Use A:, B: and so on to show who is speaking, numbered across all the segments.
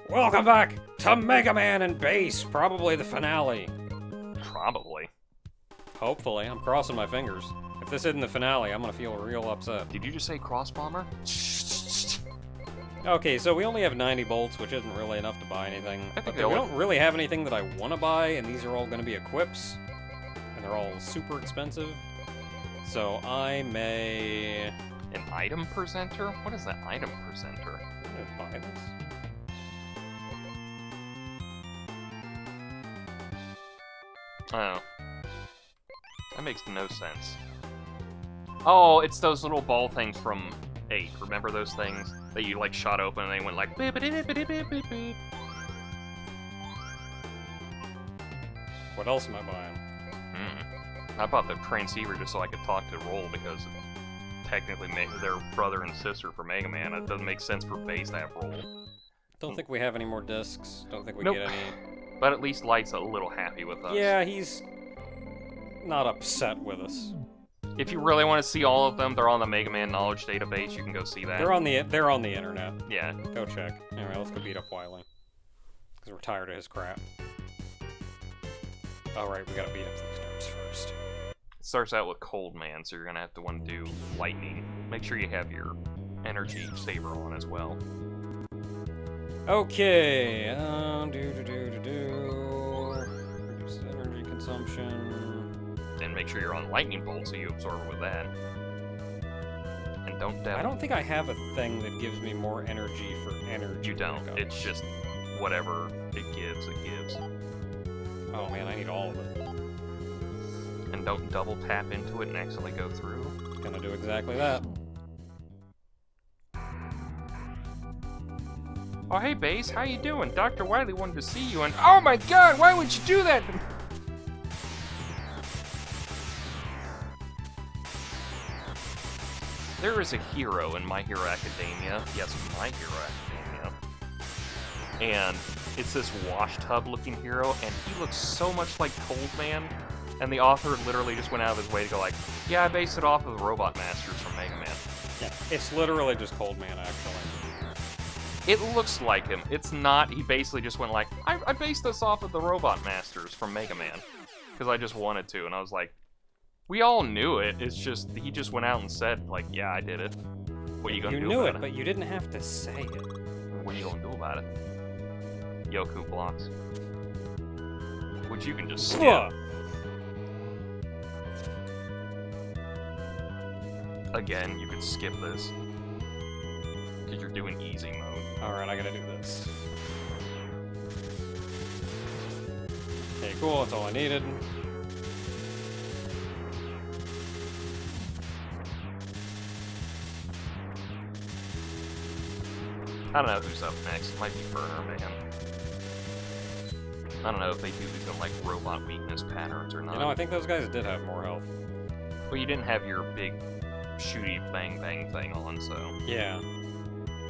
A: Welcome back to Mega Man and Bass, probably the finale.
B: Probably.
A: Hopefully, I'm crossing my fingers. If this isn't the finale, I'm gonna feel real upset.
B: Did you just say cross bomber?
A: Okay, so we only have 90 bolts, which isn't really enough to buy anything. But we don't really have anything that I want to buy, and these are all going to be equips. And they're all super expensive. So I may...
B: An item presenter? What is that item presenter?
A: I'm gonna buy this.
B: Oh. That makes no sense. Oh, it's those little ball things from 8. Remember those things that you like shot open and they went like beep, beep, beep, beep, beep, beep, beep.
A: What else am I buying?
B: I bought the transceiver just so I could talk to Roll because technically they're brother and sister for Mega Man. It doesn't make sense for Bass to have Roll.
A: Don't think we have any more discs. Don't think we
B: Nope.
A: get any.
B: But at least Light's a little happy with us.
A: Yeah, he's not upset with us.
B: If you really want to see all of them, they're on the Mega Man Knowledge Database. You can go see that.
A: They're on the internet.
B: Yeah.
A: Go check. Anyway, let's go beat up Wily. Because we're tired of his crap. Alright, we gotta beat up these nerds first.
B: It starts out with Cold Man, so you're gonna have to want to do Lightning. Make sure you have your energy saver on as well.
A: Okay, reduce energy consumption.
B: And make sure you're on Lightning Bolt so you absorb it with that. And don't
A: I don't think I have a thing that gives me more energy for energy.
B: You don't.
A: backups.
B: It's just whatever it gives, it gives.
A: Oh man, I need all of it.
B: And don't double tap into it and accidentally go through.
A: Gonna do exactly that.
B: Oh, hey, Bass, how you doing? Dr. Wily wanted to see you, and oh my god, why would you do that? There is a hero in My Hero Academia. Yes, My Hero Academia. And it's this wash tub looking hero, and he looks so much like Cold Man. And the author literally just went out of his way to go like, yeah, I based it off of the Robot Masters from Mega Man.
A: Yeah, it's literally just Cold Man, actually.
B: It looks like him. It's not. He basically just went like, I based this off of the Robot Masters from Mega Man. Because I just wanted to. And I was like, we all knew it. It's just, he just went out and said, like, yeah, I did it. What are you gonna do about it?
A: You knew it, but you didn't have to say it.
B: What are you gonna do about it? Yoku blocks. Which you can just skip. Again, you could skip this. Because you're doing easy mode.
A: Alright, I gotta do this. Okay, cool, that's all I needed.
B: I don't know who's up next. It might be Burner Man. I don't know if they do these in like robot weakness patterns or not.
A: You know, I think those guys did have more health.
B: Well, you didn't have your big shooty bang bang thing on, so...
A: Yeah.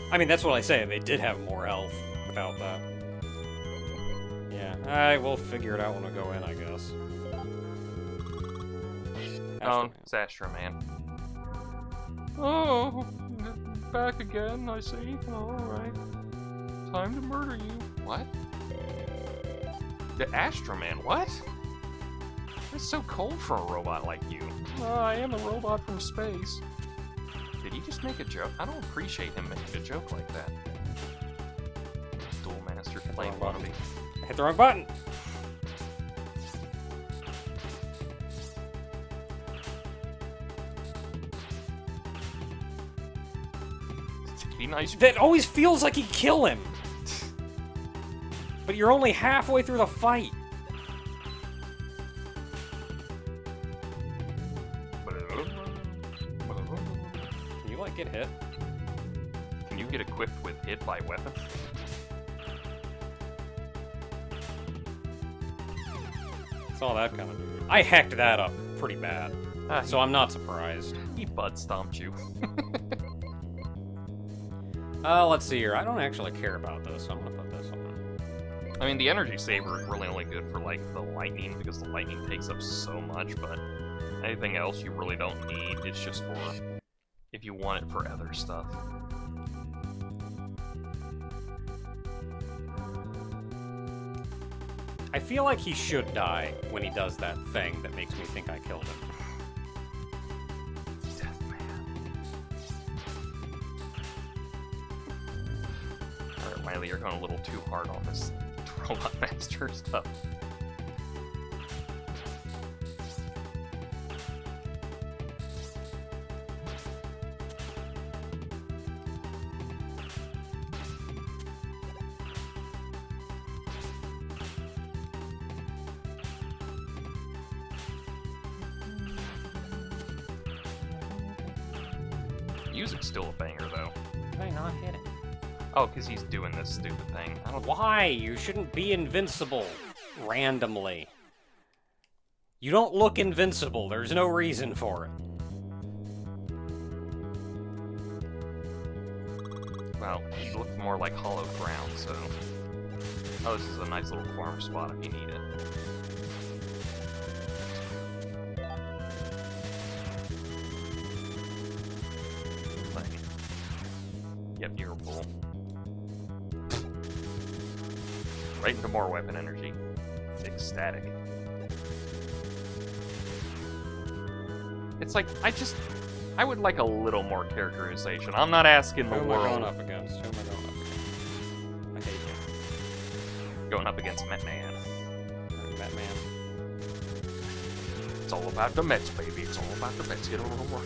A: I mean, that's what I say. They did have more health without that. Yeah, I will figure it out when we go in, I guess.
B: Oh, it's Astro Man. Oh, back again, I see. Alright. Time to murder you. What? The Astro Man, what? It's so cold for a robot like you. I am a robot from space. Did he just make a joke? I don't appreciate him making a joke like that. Duel Master playing wannabe.
A: I hit the wrong button!
B: Be nice.
A: That always feels like he'd kill him! But you're only halfway through the fight! Can you, like, get hit?
B: Can you get equipped with hit by weapon?
A: Saw that kind of dude. I hecked that up pretty bad. So I'm not surprised.
B: He butt stomped you.
A: Let's see here. I don't actually care about this, so I'm gonna put this on.
B: I mean, the energy saver is really only good for, like, the lightning, because the lightning takes up so much, but anything else you really don't need. It's just for if you want it for other stuff.
A: I feel like he should die when he does that thing that makes me think I killed him.
B: Death Man. Alright, Wiley, you're going a little too hard on this Robot Master stuff. Music's still a banger, though.
A: Did I not hit it?
B: Oh, because he's doing this stupid thing. I don't...
A: Why? You shouldn't be invincible randomly. You don't look invincible. There's no reason for it.
B: Well, you look more like hollow ground, so... Oh, this is a nice little farm spot if you need it. Yep, you're full. Right into more weapon energy. Ecstatic. It's like, I would like a little more characterization. I'm not asking the world.
A: Who am I going up against? Who am I going up against? I hate you.
B: Going up against Metman.
A: Batman.
B: It's all about the Mets, baby. It's all about the Mets. Get a little more.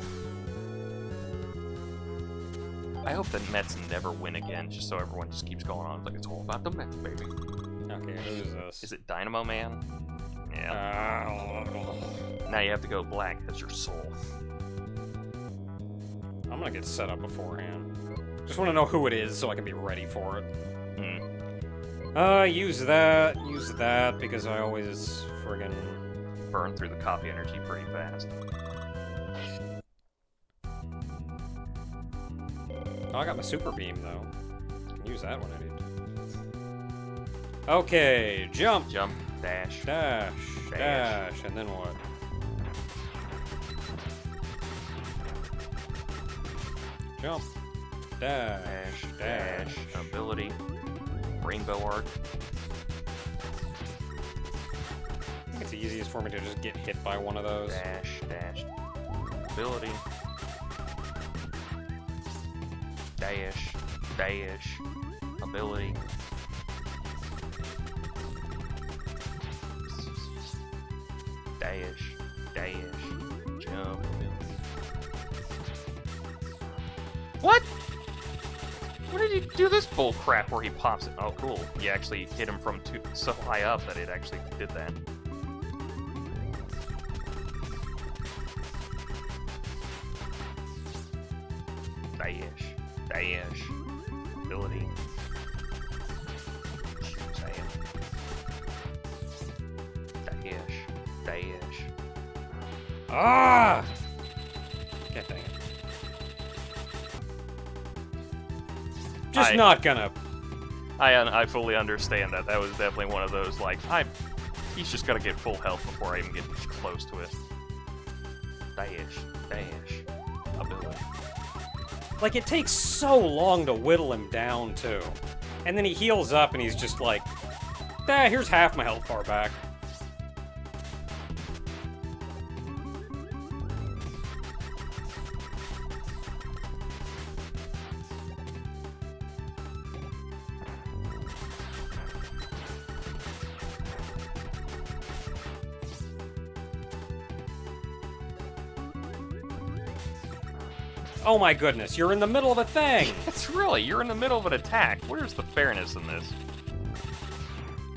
B: I hope the Mets never win again, just so everyone just keeps going on. It's like, it's all about the Mets, baby.
A: Okay, who's this?
B: Is it Dynamo Man? Yeah. Now you have to go black as your soul.
A: I'm gonna get set up beforehand. Just want to know who it is so I can be ready for it. Use that, because I always friggin'
B: burn through the copy energy pretty fast.
A: Oh, I got my super beam, though. I can use that when I need to. Okay, jump!
B: Jump, dash.
A: Dash, and then what? Jump, dash.
B: Ability. Rainbow art.
A: I think it's easiest for me to just get hit by one of those.
B: Dash. Ability. Dash. Ability. Dash. Jump. What? What did he do this bull crap where he pops it? Oh, cool. You actually hit him from so high up that it actually did that. Dash. Ability. Dash.
A: Ah! God dang it. Just not gonna...
B: I fully understand that. That was definitely one of those, like, he's just gotta get full health before I even get close to it. Dash. Ability.
A: Like, it takes so long to whittle him down, too. And then he heals up and he's just like, here's half my health bar back. Oh my goodness, you're in the middle of a thing!
B: You're in the middle of an attack. Where's the fairness in this?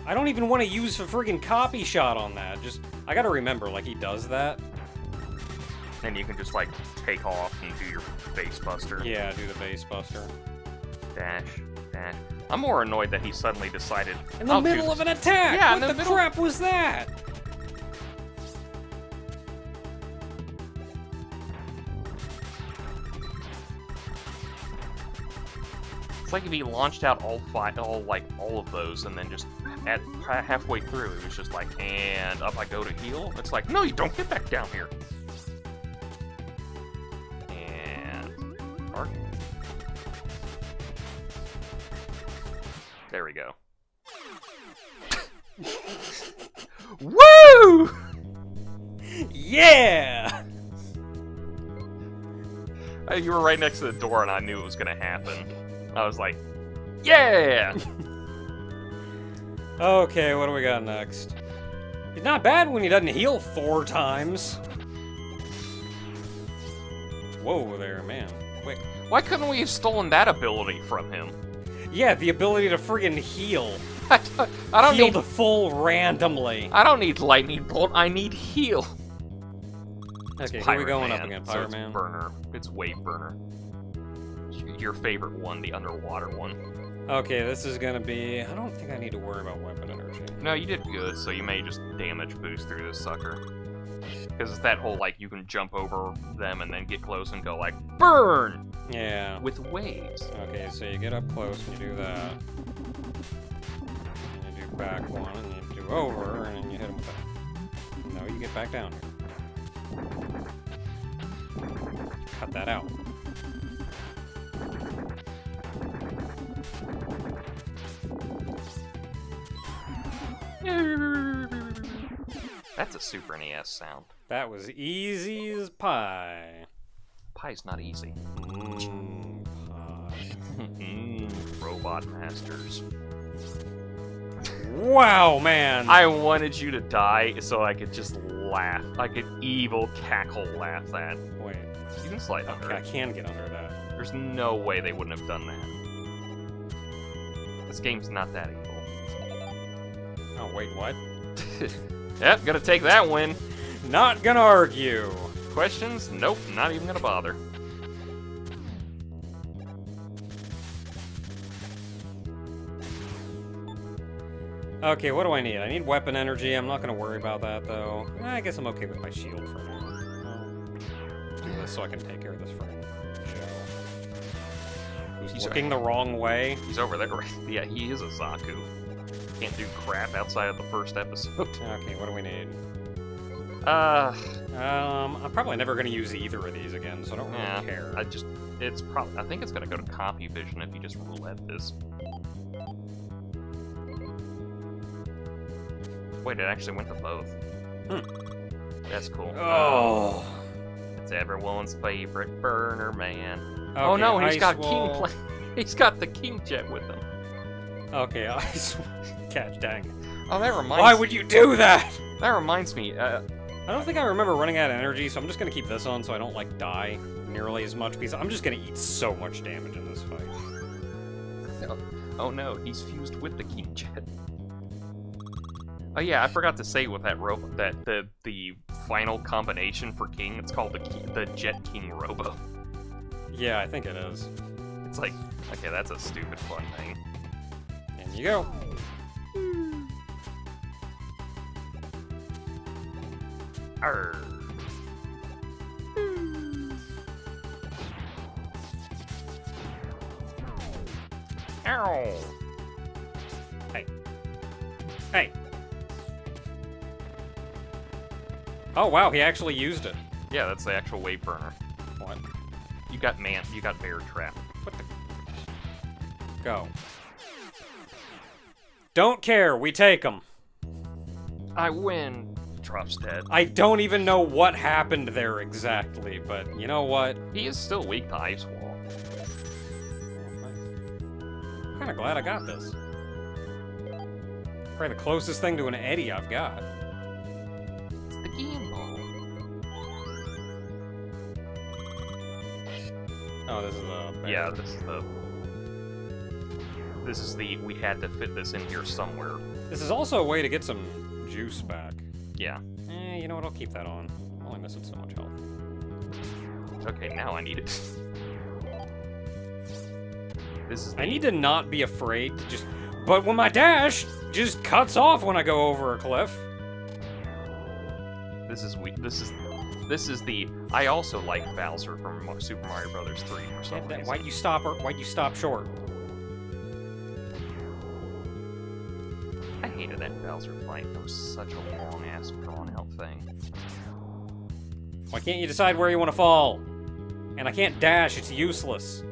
A: I don't even want to use a friggin' copy shot on that. I gotta remember, like, he does that.
B: Then you can just, like, take off and do your base buster.
A: Yeah, do the base buster.
B: Dash. I'm more annoyed that he suddenly decided...
A: In the middle of an attack!
B: Yeah,
A: what the crap was that?
B: It's like if he launched out all of those, and then just at halfway through, it was just like, and up I go to heal. It's like, no, you don't get back down here. And arc. There we go. Woo!
A: Yeah!
B: You were right next to the door and I knew it was gonna happen. I was like, yeah!
A: Okay, what do we got next? He's not bad when he doesn't heal 4 times. Whoa there, man. Wait.
B: Why couldn't we have stolen that ability from him?
A: Yeah, the ability to friggin' heal.
B: I don't
A: Heal
B: need
A: the full randomly.
B: I don't need lightning bolt. I need heal.
A: Okay, who are we
B: Pirate
A: going
B: Man,
A: up against?
B: so
A: Pirate
B: it's
A: Man?
B: Burner. It's Wave Burner. Your favorite one, the underwater one.
A: Okay, this is gonna be... I don't think I need to worry about weapon energy.
B: No, you did good, so you may just damage boost through this sucker. Because it's that whole, like, you can jump over them and then get close and go, like, burn!
A: Yeah.
B: With waves.
A: Okay, so you get up close and you do that. And you do back one, and you do over, and then you hit him with that. No, you get back down here. Cut that out.
B: That's a Super NES sound.
A: That was easy as pie.
B: Pie's not easy.
A: Pie.
B: Robot Masters.
A: Wow, man!
B: I wanted you to die so I could just laugh. I could evil cackle laugh that.
A: Wait.
B: You can slide under
A: Okay, I
B: it.
A: can get under that.
B: There's no way they wouldn't have done that. This game's not that evil.
A: Oh, wait, what?
B: Yep, gotta take that win.
A: Not gonna argue.
B: Questions? Nope, not even gonna bother.
A: Okay, what do I need? I need weapon energy. I'm not gonna worry about that, though. I guess I'm okay with my shield for now. I'll do this so I can take care of this friggin' Joe. Who's
B: He's
A: looking the wrong way.
B: He's over there. Yeah, he is a Zaku. Can't do crap outside of the first episode.
A: Okay, what do we need?
B: I'm
A: I'm probably never gonna use either of these again, so I don't really care.
B: I think it's gonna go to copy vision if you just roulette this. Wait, it actually went to both. That's cool.
A: Oh.
B: It's everyone's favorite Burner Man.
A: Okay,
B: Oh no, he's
A: Ice
B: got
A: Wall.
B: He's got the King Jet with him.
A: Okay, Ice Catch, dang it.
B: Oh, that reminds.
A: Why would you do that?
B: That reminds me.
A: I don't think I remember running out of energy, so I'm just gonna keep this on so I don't, like, die nearly as much, because I'm just gonna eat so much damage in this fight.
B: Oh no, he's fused with the King Jet. Oh yeah, I forgot to say with that robot that the final combination for King, it's called the Jet King Robo.
A: Yeah, I think it is.
B: It's like, okay, that's a stupid fun thing.
A: In you go.
B: Arr. Ow.
A: Hey. Hey. Oh wow, he actually used it.
B: Yeah, that's the actual wave burner.
A: What?
B: You got bear trap.
A: What the? Go. Don't care, we take him.
B: I win. Drops dead.
A: I don't even know what happened there exactly, but you know what?
B: He is still weak to Ice Wall.
A: I'm kinda glad I got this. Probably the closest thing to an Eddie I've got.
B: It's the game ball.
A: Oh, this is the...
B: Yeah, this is the we had to fit this in here somewhere.
A: This is also a way to get some juice back.
B: Yeah.
A: You know what? I'll keep that on. I'm only missing so much health.
B: Okay, now I need it. This is.
A: I need to not be afraid to just... But when my dash just cuts off when I go over a cliff.
B: This is the. I also like Bowser from Super Mario Brothers 3 for some reason.
A: Why'd you stop her? Why'd you stop short?
B: I hated that Bowser fight. It was such a long-ass, drawn-out thing.
A: Why can't you decide where you want to fall? And I can't dash, it's useless.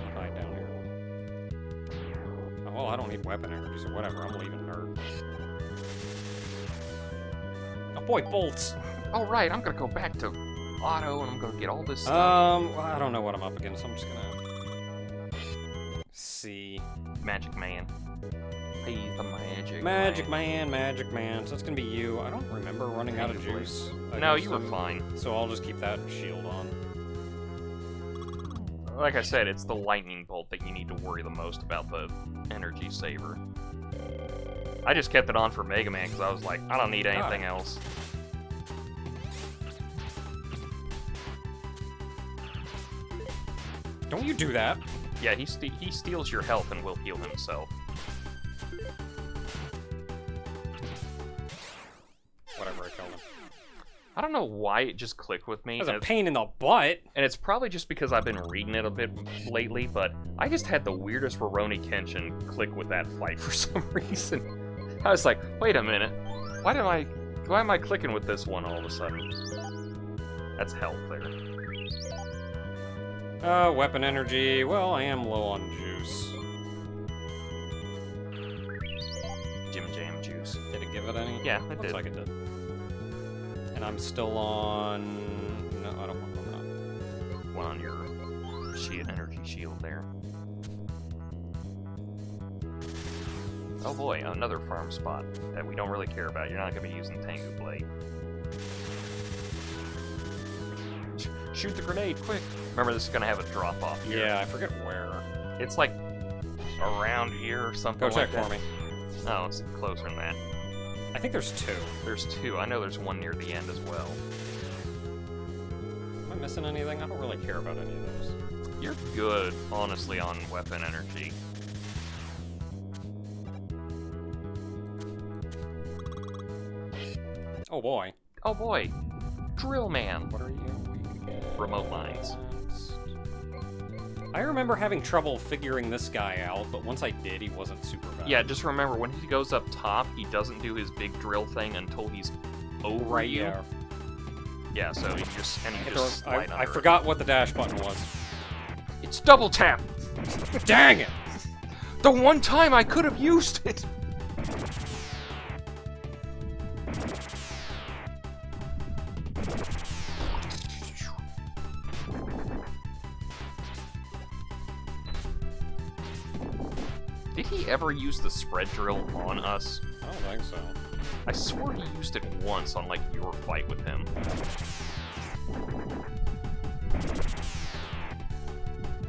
A: I'll hide down here. Oh, well, I don't need weapon energy, so whatever, I'm leaving nerd. boy, bolts.
B: Oh, right, I'm gonna go back to auto, and I'm gonna get all this stuff.
A: Well, I don't know what I'm up against. I'm just gonna see.
B: Magic Man. He's the
A: Magic Man. So it's gonna be you. I don't remember running out of juice.
B: No, you were fine.
A: So I'll just keep that shield on.
B: Like I said, it's the lightning bolt that you need to worry the most about the energy saver. I just kept it on for Mega Man because I was like, I don't need anything else.
A: Don't you do that?
B: Yeah, he steals your health and will heal himself.
A: Whatever I killed him.
B: I don't know why it just clicked with me.
A: That's a pain in the butt.
B: And it's probably just because I've been reading it a bit lately, but I just had the weirdest Rurouni Kenshin click with that fight for some reason. I was like, wait a minute. Why am I clicking with this one all of a sudden? That's health there.
A: Weapon energy. Well, I am low on juice.
B: Jim Jam juice.
A: Did it give it any?
B: Yeah, it
A: Looks
B: did.
A: like it did. And I'm still on... No, I don't want that.
B: One on your energy shield there. Oh boy, another farm spot that we don't really care about. You're not going to be using Tengu Blade. Shoot the grenade, quick! Remember, this is going to have a drop-off here.
A: Yeah, I forget where.
B: It's like around here or something
A: Go
B: like
A: check
B: that.
A: for me.
B: Oh, it's closer than that.
A: I think there's two.
B: There's two. I know there's one near the end as well.
A: Am I missing anything? I don't really care about any of those.
B: You're good, honestly, on weapon energy.
A: Oh boy.
B: Oh boy! Drill Man!
A: What are you?
B: Remote mines.
A: I remember having trouble figuring this guy out, but once I did, he wasn't super bad.
B: Yeah, just remember, when he goes up top, he doesn't do his big drill thing until he's over you.
A: Yeah.
B: Yeah, so you just slide under
A: I forgot what the dash button was.
B: It's double tap!
A: Dang it!
B: The one time I could have used it! Did he ever use the spread drill on us?
A: I don't think so.
B: I swore he used it once on, like, your fight with him.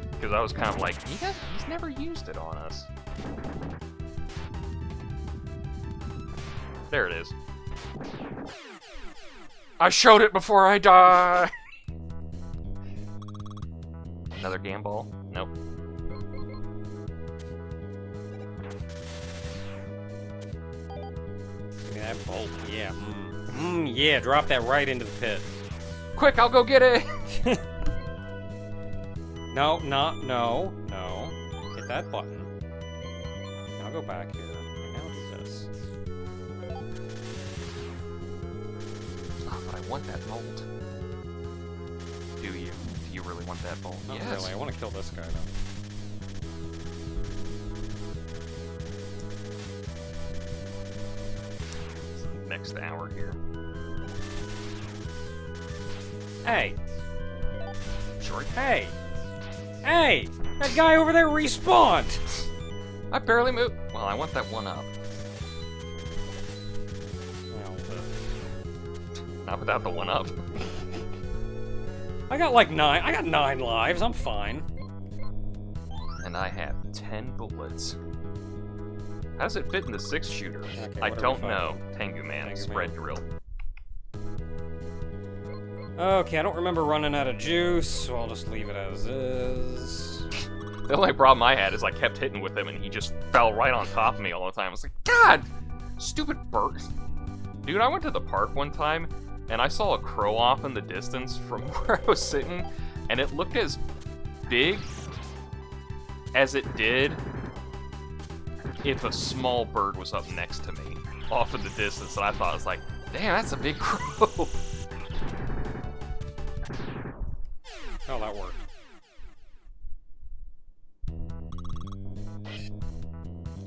B: Because I was kind of like, he's never used it on us. There it is. I showed it before I die! Another Gamball? Nope.
A: That bolt, yeah. Yeah, drop that right into the pit.
B: Quick, I'll go get it!
A: No. Hit that button. Now go back here. And now do this.
B: Oh, but I want that bolt. Do you? Do you really want that bolt?
A: Not really. I want to kill this guy, though.
B: Next hour here.
A: Hey!
B: Short.
A: Hey! Hey! That guy over there respawned!
B: I barely moved. Well, I want that one up.
A: Well,
B: Not without the one up.
A: I got like 9. I got 9 lives. I'm fine.
B: And I have 10 bullets. How does it fit in the 6-shooter?
A: Okay,
B: I
A: what are
B: don't
A: we
B: know.
A: fighting?
B: Tengu Man,
A: Tengu
B: spread
A: Man.
B: drill.
A: Okay, I don't remember running out of juice, so I'll just leave it as is.
B: The only problem I had is I kept hitting with him and he just fell right on top of me all the time. I was like, God! Stupid bird. Dude, I went to the park one time and I saw a crow off in the distance from where I was sitting, and it looked as big as it did if a small bird was up next to me off in the distance, and I thought, I was like, damn, that's a big crow.
A: Oh, that worked.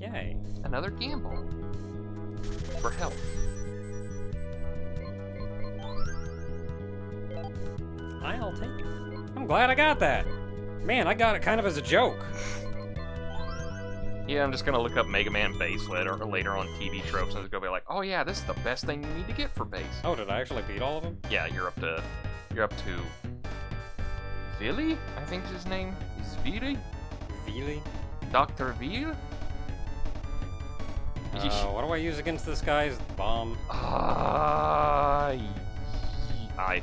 A: Yay.
B: Another gamble. For health.
A: I'll take it. I'm glad I got that. Man, I got it kind of as a joke.
B: Yeah, I'm just gonna look up Mega Man bass later on TV tropes and just gonna be like, oh yeah, this is the best thing you need to get for bass.
A: Oh, did I actually beat all of them?
B: Yeah, you're up to Vili, I think is his name. Is Vili?
A: Vili?
B: Dr. Ville?
A: What do I use against this guy's bomb?
B: I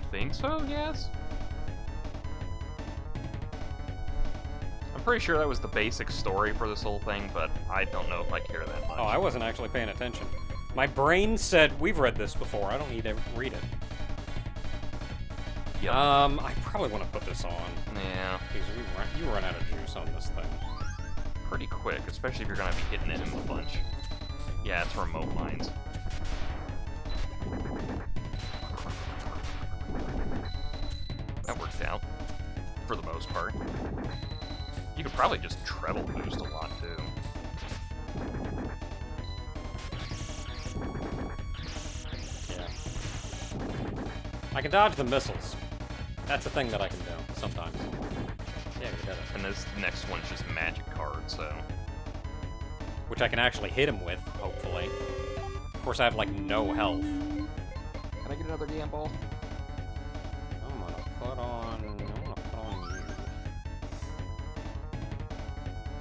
B: think so, yes. I'm pretty sure that was the basic story for this whole thing, but I don't know if I care that much.
A: Oh, I wasn't actually paying attention. My brain said, we've read this before, I don't need to read it.
B: Yep.
A: I probably want to put this on.
B: Yeah.
A: Because you run out of juice on this thing.
B: Pretty quick, especially if you're gonna be hitting it in a bunch. Yeah, it's remote mines. That worked out, for the most part. You could probably just treble boost a lot, too.
A: Yeah. I can dodge the missiles. That's a thing that I can do, sometimes. Yeah, you got it.
B: And this next one's just magic cards, so...
A: Which I can actually hit him with, hopefully. Of course, I have, like, no health.
B: Can I get another damn ball?
A: I'm gonna put on you.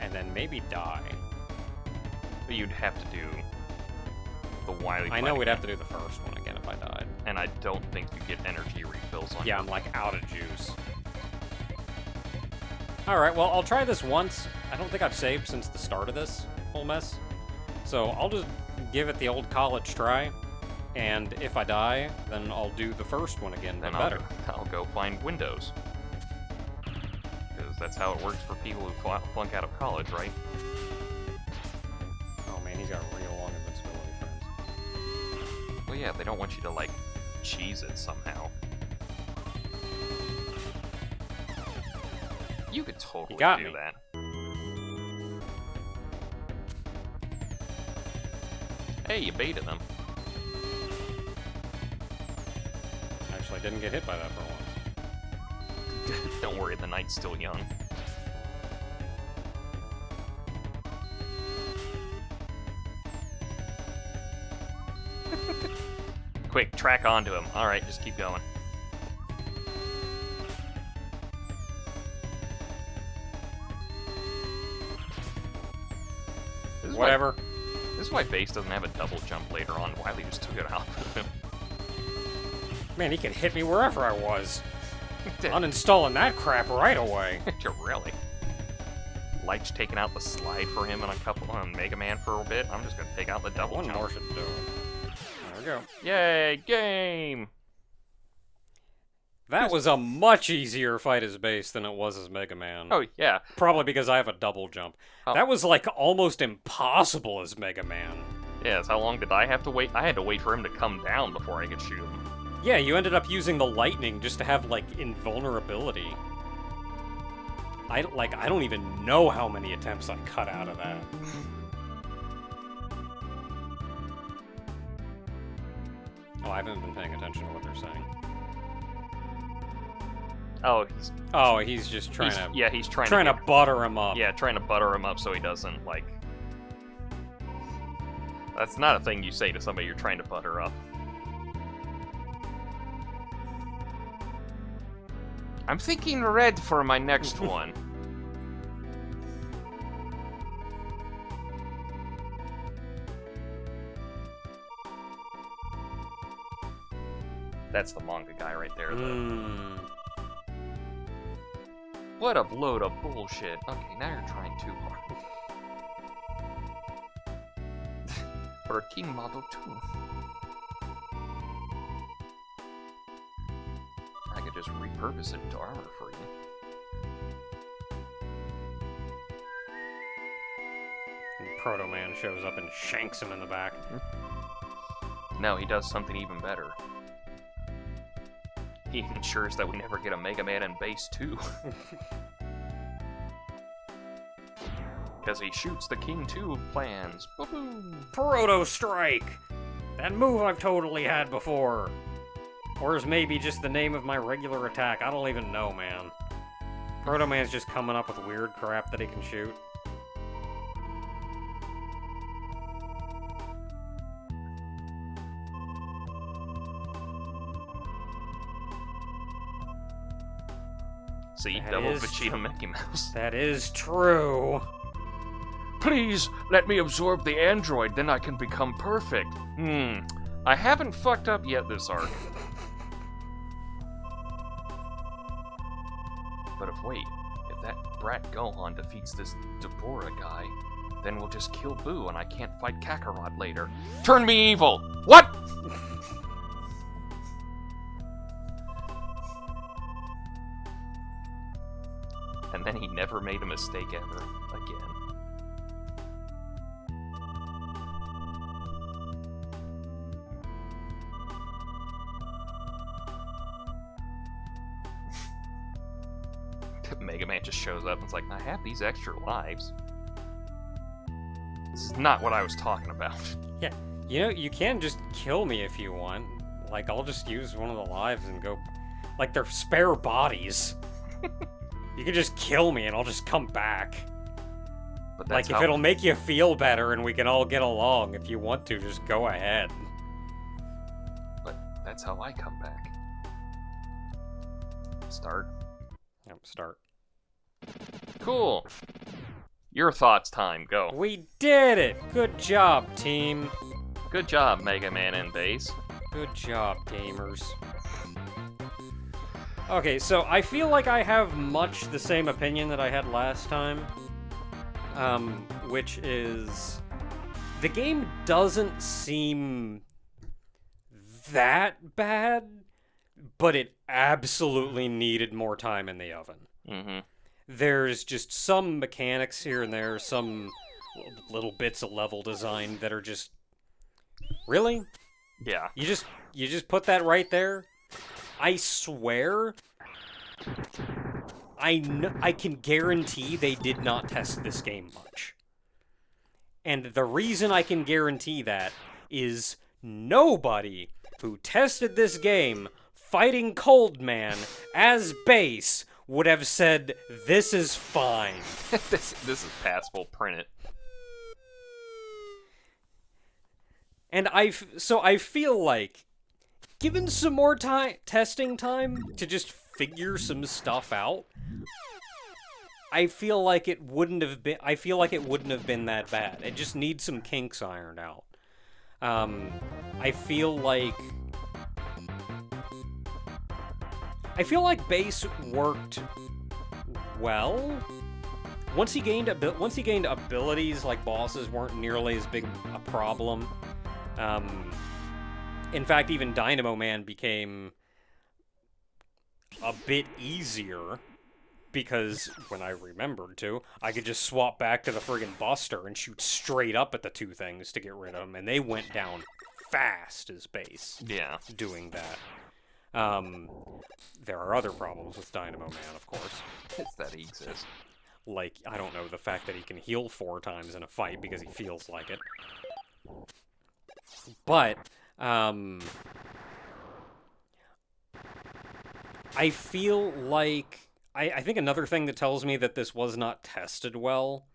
A: And then maybe die.
B: But you'd have to do the Wily
A: I know we'd have to do the first one again if I died.
B: And I don't think you get energy refills on
A: Yeah, I'm, like, out of juice. Alright, well, I'll try this once. I don't think I've saved since the start of this whole mess. So I'll just give it the old college try. And if I die, then I'll do the first one again, then better.
B: I'll go find Windows. Because that's how it works for people who flunk out of college, right?
A: Oh man, he's got real long invincibility, friends.
B: Well, yeah, they don't want you to, like, cheese it somehow. You could totally do that. Hey, you baited them.
A: Actually, didn't get hit by that for once.
B: Don't worry, the night's still young. Quick, track onto him. Alright, just keep going.
A: Whatever.
B: This is why base doesn't have a double jump later on. Wily just took it out of him.
A: Man, he could hit me wherever I was. Uninstalling that crap right away.
B: Really? Light's taking out the slide for him on Mega Man for a bit. I'm just gonna take out the double jump.
A: One more should do it. There we go.
B: Yay, game!
A: That was a much easier fight as base than it was as Mega Man.
B: Oh, yeah.
A: Probably because I have a double jump.
B: Oh.
A: That was, like, almost impossible as Mega Man.
B: Yes, how long did I have to wait? I had to wait for him to come down before I could shoot him.
A: Yeah, you ended up using the lightning just to have, like, invulnerability. I don't even know how many attempts I cut out of that. Oh, I haven't been paying attention to what they're saying.
B: Oh,
A: he's just trying to...
B: Yeah, he's trying
A: to butter him up.
B: Yeah, trying to butter him up so he doesn't, like... That's not a thing you say to somebody you're trying to butter up. I'm thinking red for my next one. That's the manga guy right there, though. What a load of bullshit. Okay, now you're trying too hard. For a King Model 2. I could just repurpose it into armor for you.
A: And Proto Man shows up and shanks him in the back.
B: No, he does something even better. He ensures that we never get a Mega Man in Base 2. Because he shoots the King 2 plans. Woohoo!
A: Proto Strike! That move I've totally had before. Or is maybe just the name of my regular attack? I don't even know, man. Proto Man's just coming up with weird crap that he can shoot.
B: See, double Vegeta Mickey Mouse.
A: That is true.
B: Please, let me absorb the android, then I can become perfect. I haven't fucked up yet this arc. But if that brat Gohan defeats this Deborah guy, then we'll just kill Boo and I can't fight Kakarot later. Turn me evil! What?! And then he never made a mistake ever again. Mega Man just shows up and is like, I have these extra lives. This is not what I was talking about.
A: Yeah, you know, you can just kill me if you want. Like, I'll just use one of the lives and go... Like, they're spare bodies. You can just kill me and I'll just come back.
B: But
A: like, if it'll make you feel better and we can all get along, if you want to, just go ahead.
B: But that's how I come back. Start.
A: Yep, start.
B: Cool. Your thoughts time, go.
A: We did it! Good job, team.
B: Good job, Mega Man and Base.
A: Good job, gamers. Okay, so I feel like I have much the same opinion that I had last time. Which is... The game doesn't seem that bad, but it absolutely needed more time in the oven.
B: Mm-hmm.
A: There's just some mechanics here and there, some little bits of level design that are just... Really?
B: Yeah.
A: You just put that right there? I swear, I can guarantee they did not test this game much. And the reason I can guarantee that is nobody who tested this game fighting Cold Man as base would have said, this is fine.
B: this is passable, print it.
A: And I feel like, given some more testing time to just figure some stuff out, I feel like it wouldn't have been that bad. It just needs some kinks ironed out. I feel like Base worked well. Once he gained abilities, like bosses weren't nearly as big a problem. In fact, even Dynamo Man became a bit easier, because when I remembered to, I could just swap back to the friggin' Buster and shoot straight up at the two things to get rid of them, and they went down fast as Base.
B: Yeah.
A: Doing that. There are other problems with Dynamo Man, of course.
B: It's that he exists.
A: Like, I don't know, the fact that he can heal 4 times in a fight because he feels like it. But, I feel like... I think another thing that tells me that this was not tested well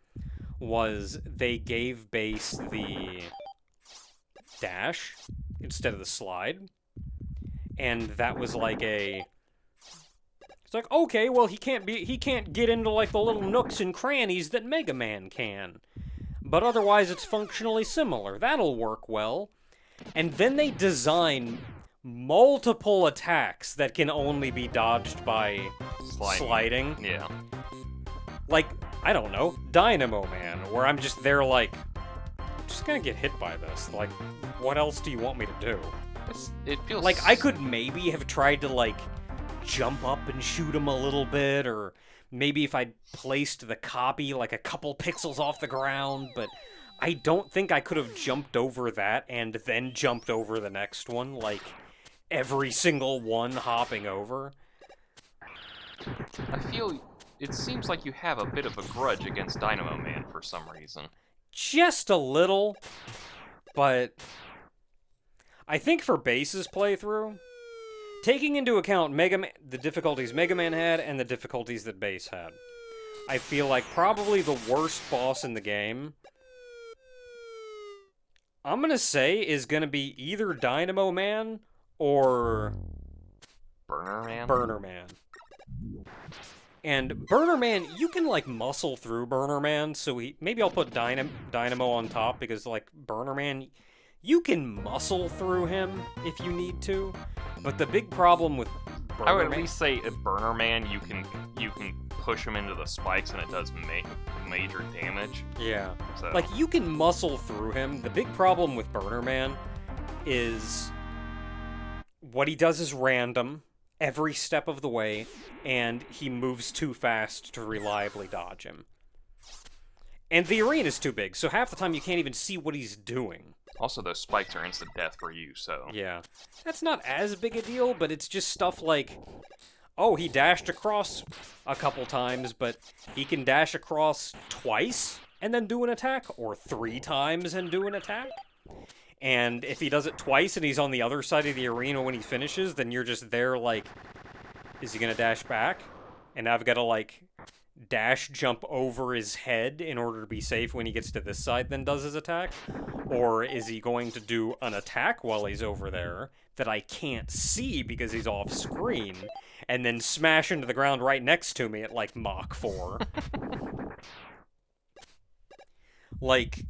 A: was they gave Base the dash instead of the slide. And that was like a... It's like, okay, well, he can't get into, like, the little nooks and crannies that Mega Man can. But otherwise, it's functionally similar. That'll work well. And then they design multiple attacks that can only be dodged by sliding.
B: Yeah.
A: Like, I don't know, Dynamo Man, where I'm just there like, I'm just gonna get hit by this. Like, what else do you want me to do?
B: It feels...
A: Like, I could maybe have tried to, like, jump up and shoot him a little bit, or maybe if I'd placed the copy, like, a couple pixels off the ground, but I don't think I could have jumped over that and then jumped over the next one, like, every single one hopping over.
B: I feel... It seems like you have a bit of a grudge against Dynamo Man for some reason.
A: Just a little, but... I think for Base's playthrough, taking into account the difficulties Mega Man had and the difficulties that Base had, I feel like probably the worst boss in the game, I'm gonna say, is gonna be either Dynamo Man or
B: Burner Man?
A: Burner Man. And Burner Man, you can, like, muscle through Burner Man, so maybe I'll put Dynamo on top, because, like, Burner Man, you can muscle through him if you need to, but the big problem with Burner
B: I would at
A: Man...
B: least say a Burner Man, you can push him into the spikes and it does major damage.
A: Yeah.
B: So.
A: Like, you can muscle through him. The big problem with Burner Man is what he does is random every step of the way, and he moves too fast to reliably dodge him. And the arena's too big, so half the time you can't even see what he's doing.
B: Also, those spikes are instant death for you, so...
A: Yeah. That's not as big a deal, but it's just stuff like... Oh, he dashed across a couple times, but he can dash across twice and then do an attack, or 3 times and do an attack. And if he does it twice and he's on the other side of the arena when he finishes, then you're just there like, is he gonna dash back? And I've gotta, like, dash jump over his head in order to be safe when he gets to this side, then does his attack? Or is he going to do an attack while he's over there that I can't see because he's off screen, and then smash into the ground right next to me at, like, Mach 4? Like,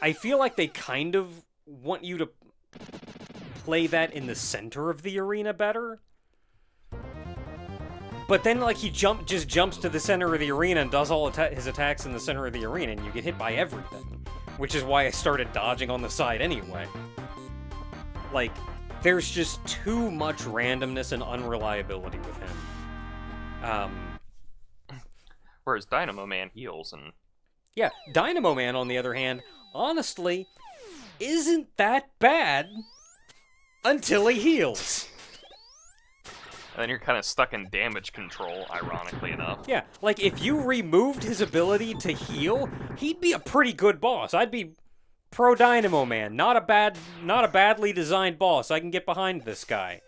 A: I feel like they kind of want you to play that in the center of the arena better. But then, like, he just jumps to the center of the arena and does all his attacks in the center of the arena, and you get hit by everything. Which is why I started dodging on the side anyway. Like, there's just too much randomness and unreliability with him.
B: Whereas Dynamo Man heals and...
A: Yeah, Dynamo Man, on the other hand, honestly, isn't that bad until he heals.
B: And then you're kind of stuck in damage control, ironically enough.
A: Yeah, like, if you removed his ability to heal, he'd be a pretty good boss. I'd be pro Dynamo Man. Not a badly designed boss. I can get behind this guy.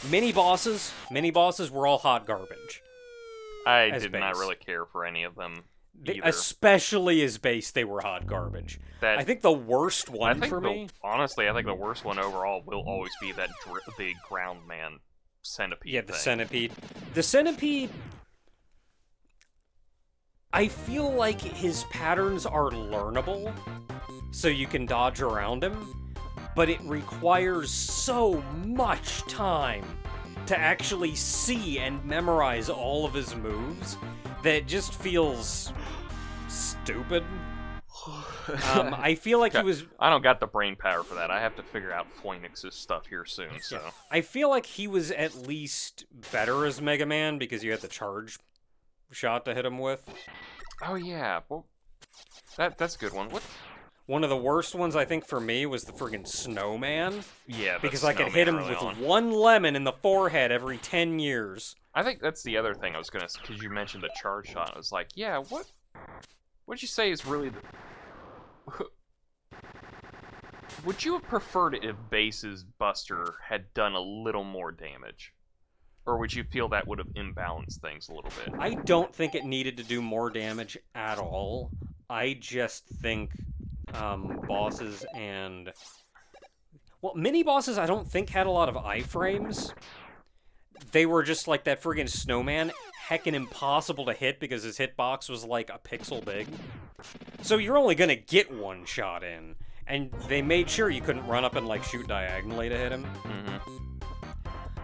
A: Mini bosses were all hot garbage.
B: I did not really care for any of them.
A: Especially as Base, they were hot garbage. I think the worst one for me...
B: Honestly, I think the worst one overall will always be that big ground man centipede.
A: Yeah, the centipede. The centipede... I feel like his patterns are learnable, so you can dodge around him, but it requires so much time to actually see and memorize all of his moves that it just feels stupid. I feel like he was...
B: I don't got the brain power for that. I have to figure out Phoenix's stuff here soon, so... Yeah.
A: I feel like he was at least better as Mega Man because you had the charge shot to hit him with.
B: Oh, yeah. Well, that's a good one. What?
A: One of the worst ones, I think, for me was the friggin' Snowman.
B: Yeah,
A: because I could hit him with 1 lemon in the forehead every 10 years.
B: I think that's the other thing I was gonna... Because you mentioned the charge shot. I was like, yeah, what'd you say is really... Would you have preferred it if Base's Buster had done a little more damage? Or would you feel that would have imbalanced things a little bit?
A: I don't think it needed to do more damage at all. I just think bosses and... Well, mini-bosses I don't think had a lot of iframes. They were just like that friggin' Snowman, heckin' impossible to hit because his hitbox was like a pixel big. So you're only gonna get 1 shot in. And they made sure you couldn't run up and like shoot diagonally to hit him.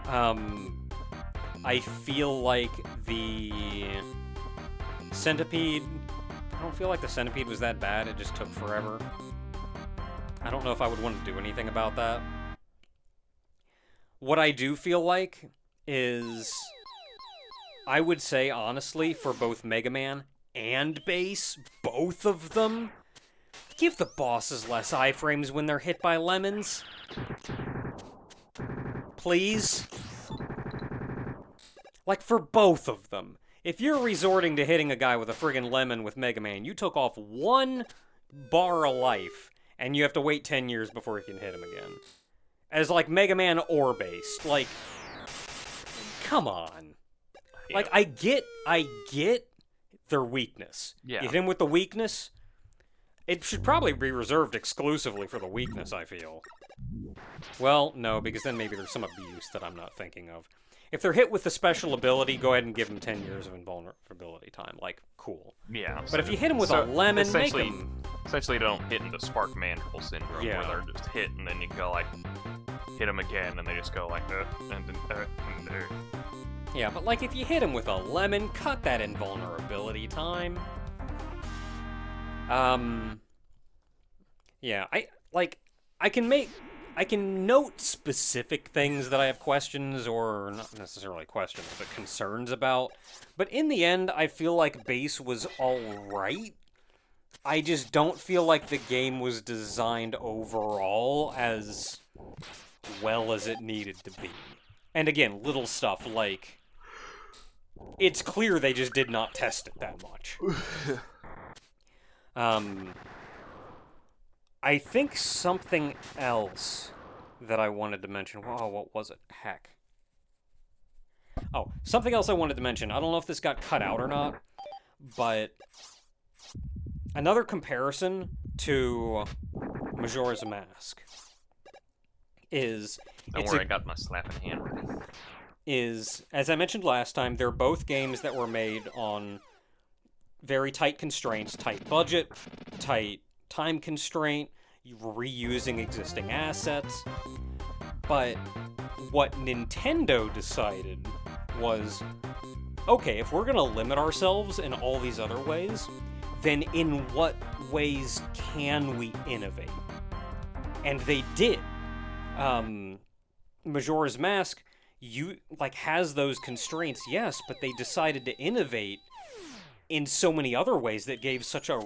B: Mm-hmm.
A: I feel like the Centipede... I don't feel like the Centipede was that bad, it just took forever. I don't know if I would want to do anything about that. What I do feel like is... I would say, honestly, for both Mega Man and Base, both of them, give the bosses less iframes when they're hit by lemons. Please? Like, for both of them. If you're resorting to hitting a guy with a friggin' lemon with Mega Man, you took off 1 bar a life, and you have to wait 10 years before you can hit him again. As, like, Mega Man ore-based. Like, come on.
B: Yeah.
A: Like, I get their weakness.
B: Yeah.
A: You hit him with the weakness, it should probably be reserved exclusively for the weakness, I feel. Well, no, because then maybe there's some abuse that I'm not thinking of. If they're hit with the special ability, go ahead and give them 10 years of invulnerability time. Like, cool.
B: Yeah.
A: But if you hit them with a lemon, make them...
B: Essentially, they don't hit into Spark Mandible Syndrome, where they're just hit, and then you go, like, hit them again, and they just go, like,
A: Yeah, but, like, if you hit them with a lemon, cut that invulnerability time. Yeah, I can note specific things that I have questions, or not necessarily questions, but concerns about. But in the end, I feel like base was alright. I just don't feel like the game was designed overall as well as it needed to be. And again, little stuff like, it's clear they just did not test it that much. I think something else that I wanted to mention. Whoa, what was it? Heck. Oh, something else I wanted to mention. I don't know if this got cut out or not, but another comparison to Majora's Mask is...
B: Don't worry, I got my slapping hand ready.
A: Is, as I mentioned last time, they're both games that were made on very tight constraints, tight budget, tight time constraint, reusing existing assets. But what Nintendo decided was, okay, if we're gonna limit ourselves in all these other ways, then in what ways can we innovate? And they did. Majora's Mask, has those constraints, yes, but they decided to innovate in so many other ways that gave such a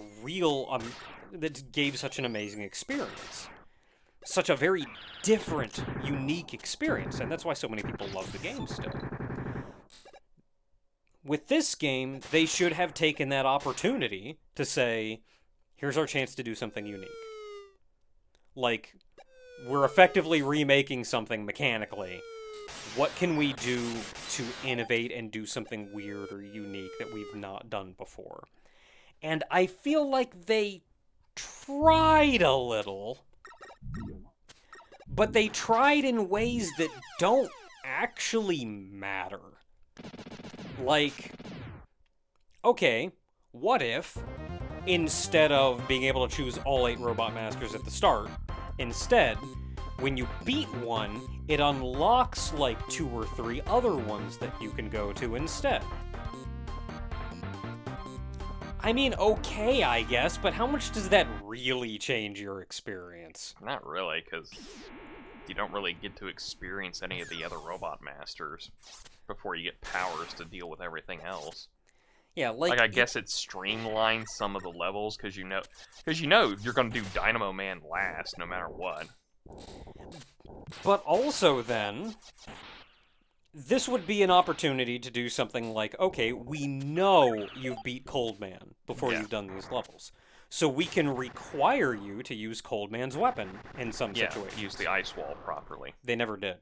A: that gave such an amazing experience. Such a very different, unique experience, and that's why so many people love the game still. With this game, they should have taken that opportunity to say, here's our chance to do something unique. Like, we're effectively remaking something mechanically. What can we do to innovate and do something weird or unique that we've not done before? And I feel like they tried a little, but they tried in ways that don't actually matter. Like, okay, what if, instead of being able to choose all 8 Robot Masters at the start, instead, when you beat one, it unlocks like 2 or 3 other ones that you can go to instead? I mean, okay, I guess, but how much does that really change your experience?
B: Not really, because you don't really get to experience any of the other Robot Masters before you get powers to deal with everything else.
A: Yeah,
B: I guess it streamlines some of the levels, because you know you're going to do Dynamo Man last, no matter what.
A: But also, then, this would be an opportunity to do something like, okay, we know you've beat Cold Man before you've done these levels, so we can require you to use Cold Man's weapon in some situations.
B: Use the Ice Wall properly.
A: They never did.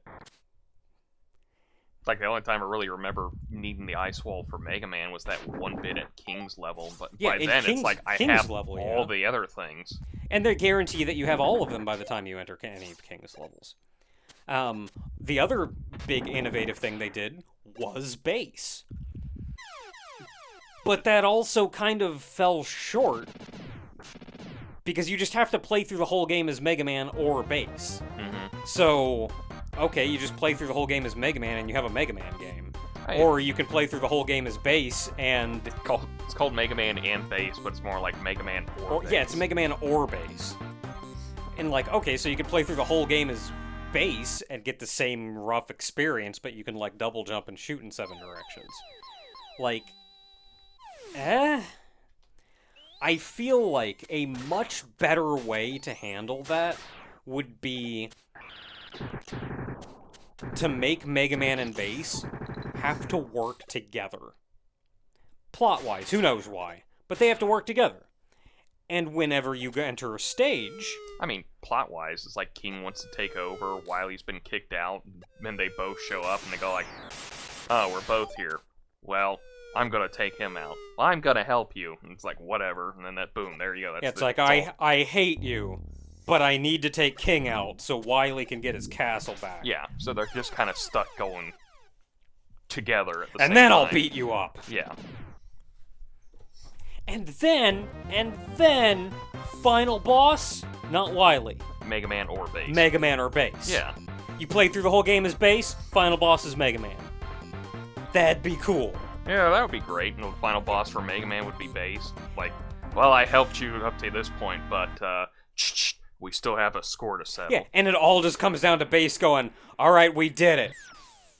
B: Like, the only time I really remember needing the Ice Wall for Mega Man was that one bit at King's level, but by then it's like, I have all the other things.
A: And they guarantee that you have all of them by the time you enter any of King's levels. The other big innovative thing they did was base. But that also kind of fell short, because you just have to play through the whole game as Mega Man or base.
B: Mm-hmm.
A: So, okay, you just play through the whole game as Mega Man and you have a Mega Man game. Or you can play through the whole game as base and...
B: It's called Mega Man and base, but it's more like Mega Man or base.
A: Yeah, it's Mega Man or base. And like, okay, so you can play through the whole game as base and get the same rough experience, but you can like double jump and shoot in 7 directions. Like, I feel like a much better way to handle that would be to make Mega Man and base have to work together. Plot-wise, who knows why, but they have to work together. And whenever you enter a stage...
B: I mean, plot-wise, it's like King wants to take over, Wily's been kicked out, and then they both show up and they go like, oh, we're both here. Well, I'm gonna take him out. I'm gonna help you. And it's like, whatever. And then boom, there you go.
A: It's like, I hate you, but I need to take King out so Wily can get his castle back.
B: Yeah, so they're just kind of stuck going together at the same time.
A: And then I'll beat you up.
B: Yeah.
A: And then, final boss, not Wily.
B: Mega Man or Base.
A: Mega Man or Base.
B: Yeah.
A: You play through the whole game as Base, final boss is Mega Man. That'd be cool.
B: Yeah, that would be great. And the final boss for Mega Man would be Base. Like, well, I helped you up to this point, but, we still have a score to settle.
A: Yeah, and it all just comes down to Base going, alright, we did it.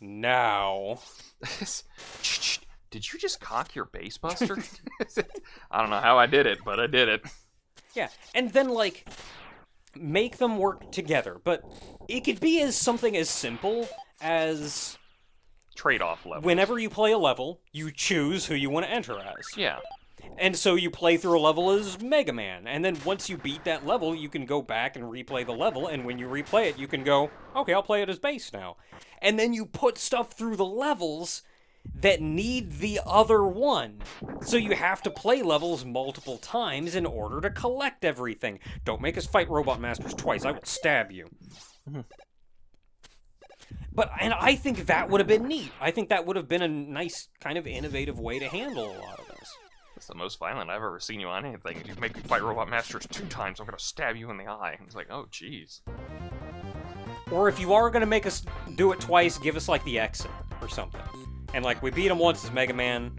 A: Now...
B: Did you just cock your base buster? I don't know how I did it, but I did it.
A: Yeah, and then, like, make them work together. But it could be as something as simple as...
B: Trade-off level.
A: Whenever you play a level, you choose who you want to enter as.
B: Yeah.
A: And so you play through a level as Mega Man, and then once you beat that level, you can go back and replay the level, and when you replay it, you can go, okay, I'll play it as Base now. And then you put stuff through the levels that need the other one. So you have to play levels multiple times in order to collect everything. Don't make us fight Robot Masters twice, I will stab you. And I think that would have been neat. I think that would have been a nice, kind of innovative way to handle a lot of this.
B: It's the most violent I've ever seen you on anything. If you make me fight Robot Masters 2 times, I'm gonna stab you in the eye. It's like, oh, jeez.
A: Or if you are gonna make us do it twice, give us, like, the exit or something. And, like, we beat him once as Mega Man,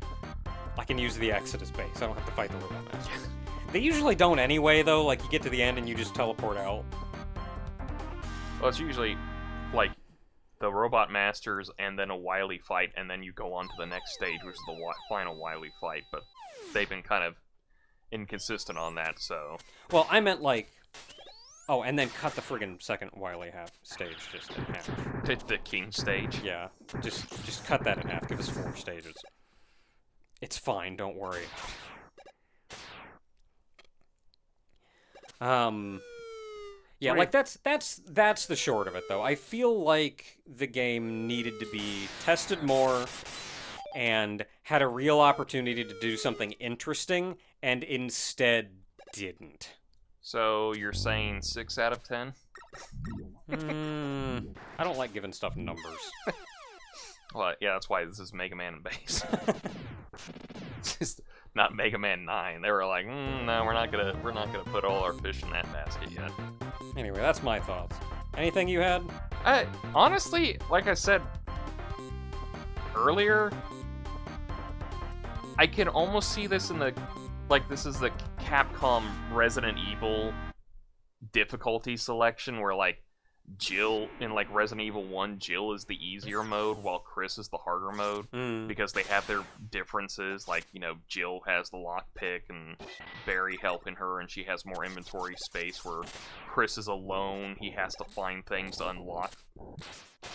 A: I can use the exit as Base. I don't have to fight the Robot Masters. They usually don't anyway, though. Like, you get to the end and you just teleport out.
B: Well, it's usually, like, the Robot Masters and then a Wily fight, and then you go on to the next stage, which is the final Wily fight, but they've been kind of inconsistent on that, so...
A: Well, I meant, like... Oh, and then cut the friggin' second Wily stage just in half.
B: The King stage?
A: Yeah, just cut that in half. Give us 4 stages. It's fine, don't worry. Yeah,
B: Right.
A: like that's the short of it, though. I feel like the game needed to be tested more and had a real opportunity to do something interesting, and instead didn't.
B: So, you're saying 6 out of 10?
A: I don't like giving stuff numbers.
B: Well, yeah, that's why this is Mega Man and Base. It's just not Mega Man 9. They were like, no, we're not gonna put all our fish in that basket yet.
A: Anyway, that's my thoughts. Anything you had?
B: Honestly, like I said earlier, I can almost see this in the... Like, this is the Capcom Resident Evil difficulty selection, where, like, Jill, in, like, Resident Evil 1, Jill is the easier mode, while Chris is the harder mode, because they have their differences. Like, you know, Jill has the lockpick, and Barry helping her, and she has more inventory space, where Chris is alone, he has to find things to unlock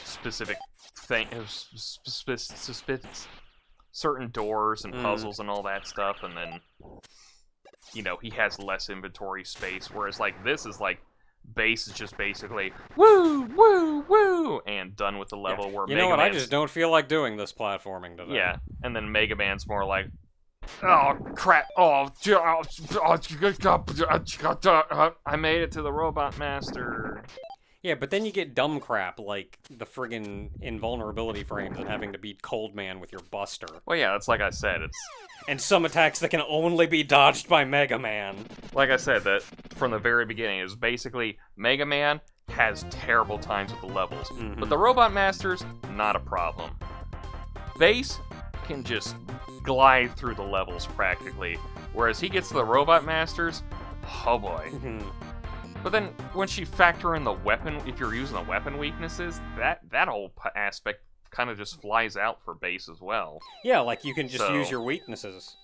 B: specific things, certain doors and puzzles and all that stuff, and then, you know, he has less inventory space, whereas, like, this is, like, Base is just basically, woo, woo, woo, and done with the level.
A: Yeah.
B: Where
A: you
B: Mega
A: know what,
B: Man's...
A: I just don't feel like doing this platforming today.
B: Yeah, and then Mega Man's more like, oh, crap, I made it to the Robot Master.
A: Yeah, but then you get dumb crap like the friggin' invulnerability frames and having to beat Cold Man with your Buster.
B: Well, yeah, that's like I said, it's...
A: And some attacks that can only be dodged by Mega Man.
B: Like I said, that from the very beginning is basically Mega Man has terrible times with the levels, but the Robot Masters, not a problem. Base can just glide through the levels practically, whereas he gets to the Robot Masters, oh boy. But then, once you factor in the weapon, if you're using the weapon weaknesses, that whole aspect kind of just flies out for Base as well.
A: Yeah, like you can just use your weaknesses.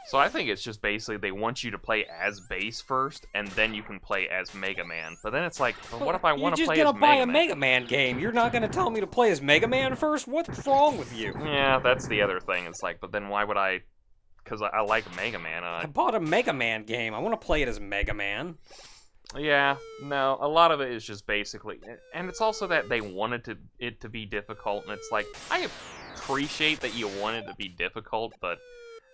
B: So I think it's just basically they want you to play as Base first, and then you can play as Mega Man. But then it's like, well, what if I want to play as Mega Man?
A: You're just gonna buy a Mega Man game. You're not gonna tell me to play as Mega Man first? What's wrong with you?
B: Yeah, that's the other thing. It's like, but then why would I because I like Mega Man.
A: I bought a Mega Man game. I want to play it as Mega Man.
B: Yeah, no, a lot of it is just basically, and it's also that they wanted it to be difficult, and it's like, I appreciate that you want it to be difficult, but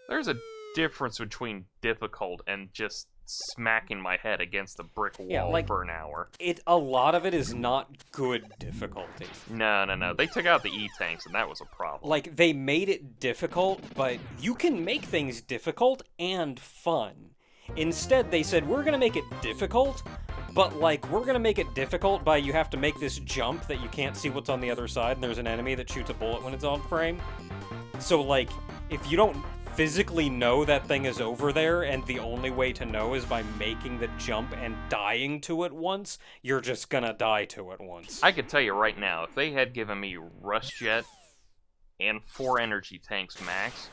B: there's a difference between difficult and just smacking my head against a brick wall for an hour.
A: A lot of it is not good difficulty.
B: No. They took out the E-tanks, and that was a problem.
A: Like, they made it difficult, but you can make things difficult and fun. Instead, they said, we're gonna make it difficult, but, like, we're gonna make it difficult by you have to make this jump that you can't see what's on the other side, and there's an enemy that shoots a bullet when it's on frame. So, like, if you don't physically know that thing is over there, and the only way to know is by making the jump and dying to it once, you're just gonna die to it once.
B: I could tell you right now, if they had given me Rush Jet and 4 energy tanks max,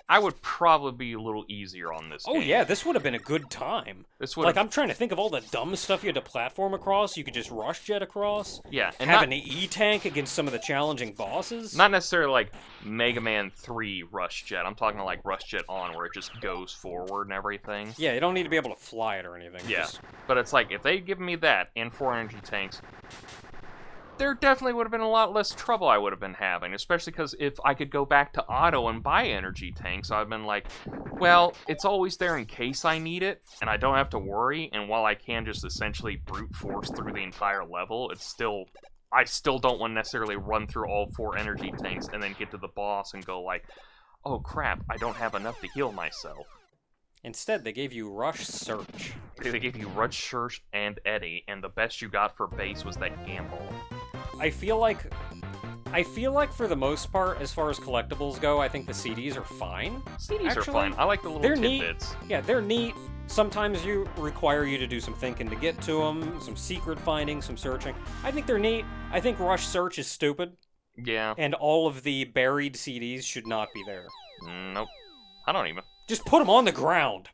B: I would probably be a little easier on this game.
A: Oh yeah, this would have been a good time. Like, I'm trying to think of all the dumb stuff you had to platform across. You could just rush jet across.
B: Yeah,
A: and have an E-tank against some of the challenging bosses.
B: Not necessarily like Mega Man 3 Rush Jet. I'm talking like Rush Jet On, where it just goes forward and everything.
A: Yeah, you don't need to be able to fly it or anything.
B: Yeah, but it's like, if they'd given me that and 4 energy tanks, there definitely would have been a lot less trouble I would have been having, especially because if I could go back to auto and buy energy tanks, I've been like, well, it's always there in case I need it, and I don't have to worry, and while I can just essentially brute force through the entire level, I still don't want to necessarily run through all 4 energy tanks and then get to the boss and go like, oh crap, I don't have enough to heal myself.
A: Instead, they gave you Rush Search.
B: They gave you Rush Search and Eddie, and the best you got for base was that Gamble.
A: I feel like for the most part, as far as collectibles go, I think the CDs are fine.
B: CDs are fine. I like the little tidbits.
A: Neat. Yeah, they're neat. Sometimes you require you to do some thinking to get to them, some secret finding, some searching. I think they're neat. I think Rush Search is stupid.
B: Yeah.
A: And all of the buried CDs should not be there.
B: Nope. I don't even.
A: Just put them on the ground.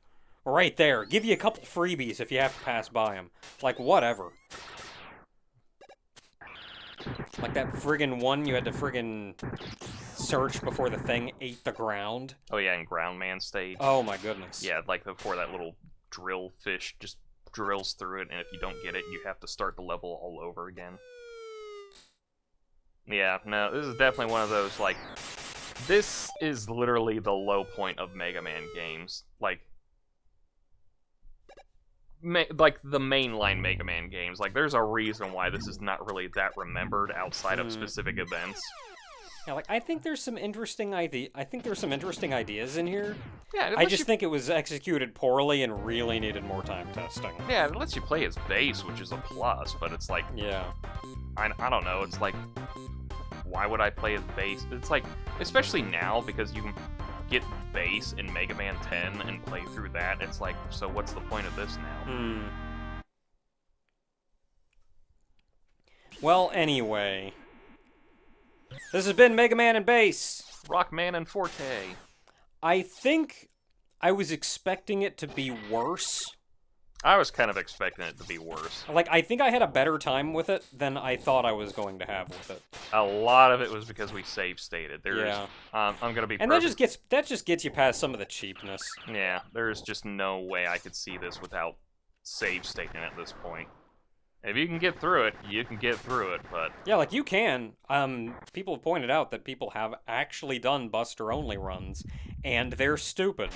A: Right there. Give you a couple freebies if you have to pass by them. Like, whatever. Like that friggin' one you had to friggin' search before the thing ate the ground.
B: Oh yeah, in Ground Man stage.
A: Oh my goodness.
B: Yeah, like before that little drill fish just drills through it, and if you don't get it, you have to start the level all over again. Yeah, no, this is definitely one of those, like, this is literally the low point of Mega Man games. Like the mainline Mega Man games. Like, there's a reason why this is not really that remembered outside of specific events.
A: Yeah, like, I think there's some interesting ideas in here.
B: Yeah,
A: I just think it was executed poorly and really needed more time testing.
B: Yeah, it lets you play as base, which is a plus, but it's like,
A: yeah,
B: I don't know, it's like, why would I play as base? It's like, especially now, because you can get base in Mega Man 10 and play through that, it's like, so what's the point of this now?
A: Well, anyway, this has been Mega Man and Bass.
B: Rockman and Forte.
A: I think I was expecting it to be worse.
B: I was kind of expecting it to be worse.
A: Like, I think I had a better time with it than I thought I was going to have with it.
B: A lot of it was because we save stated.
A: Yeah.
B: I'm gonna be.
A: And
B: perfect.
A: that just gets you past some of the cheapness.
B: Yeah, there's just no way I could see this without save stating at this point. If you can get through it, you can get through it, but...
A: Yeah, like, you can. People have pointed out that people have actually done Buster-only runs, and they're stupid.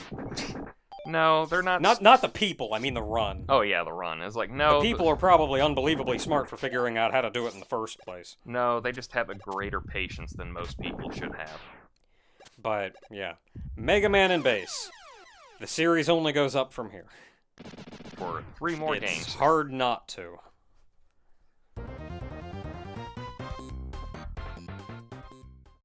B: No, they're not...
A: Not the people, I mean the run.
B: Oh, yeah, the run. It's like, no...
A: The people are probably unbelievably smart for figuring out how to do it in the first place.
B: No, they just have a greater patience than most people should have.
A: But, yeah. Mega Man and Bass. The series only goes up from here.
B: For 3 more games.
A: It's hard not to.